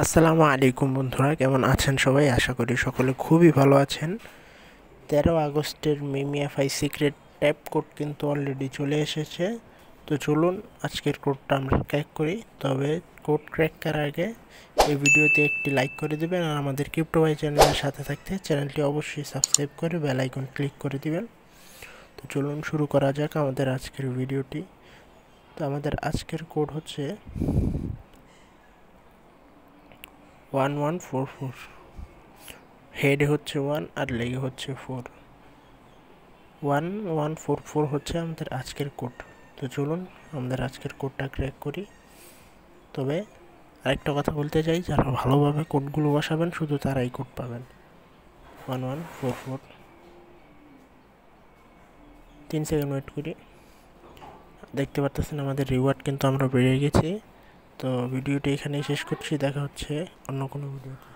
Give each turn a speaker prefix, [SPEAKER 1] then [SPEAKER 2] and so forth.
[SPEAKER 1] আসসালামু আলাইকুম বন্ধুরা, কেমন আছেন সবাই? আশা করি সকলে খুবই ভালো আছেন। 13 আগস্টের মিমিএফআই সিক্রেট ট্যাপ কোড কিন্তু অলরেডি চলে এসেছে। তো চলুন আজকের কোডটা আমরা ক্র্যাক করি। তবে কোড ক্র্যাক করার আগে এই ভিডিওতে একটি লাইক করে দিবেন, আর আমাদের ক্রিপ্টো ভাই চ্যানেলের সাথে থাকতে চ্যানেলটি অবশ্যই সাবস্ক্রাইব করে বেল আইকন ক্লিক করে দিবেন। তো চলুন শুরু করা যাক আমাদের আজকের ভিডিওটি। তো আমাদের আজকের কোড হচ্ছে 1144। হেডে হচ্ছে 1 আর লেগে হচ্ছে 4। 1144 হচ্ছে আমাদের আজকের কোড। তো চলুন আমাদের আজকের কোডটা ক্র্যাক করি। তবে আরেকটা কথা বলতে চাই, যারা ভালোভাবে কোডগুলো বসাবেন শুধু তারাই কোড পাবেন। 1144। 3 সেকেন্ড ওয়েট করি। দেখতে পারতেছেন আমাদের রিওয়ার্ড কিন্তু আমরা বেড়ে গেছি। তো ভিডিওটি এখানেই শেষ করছি, দেখা হচ্ছে অন্য কোনো ভিডিওতে।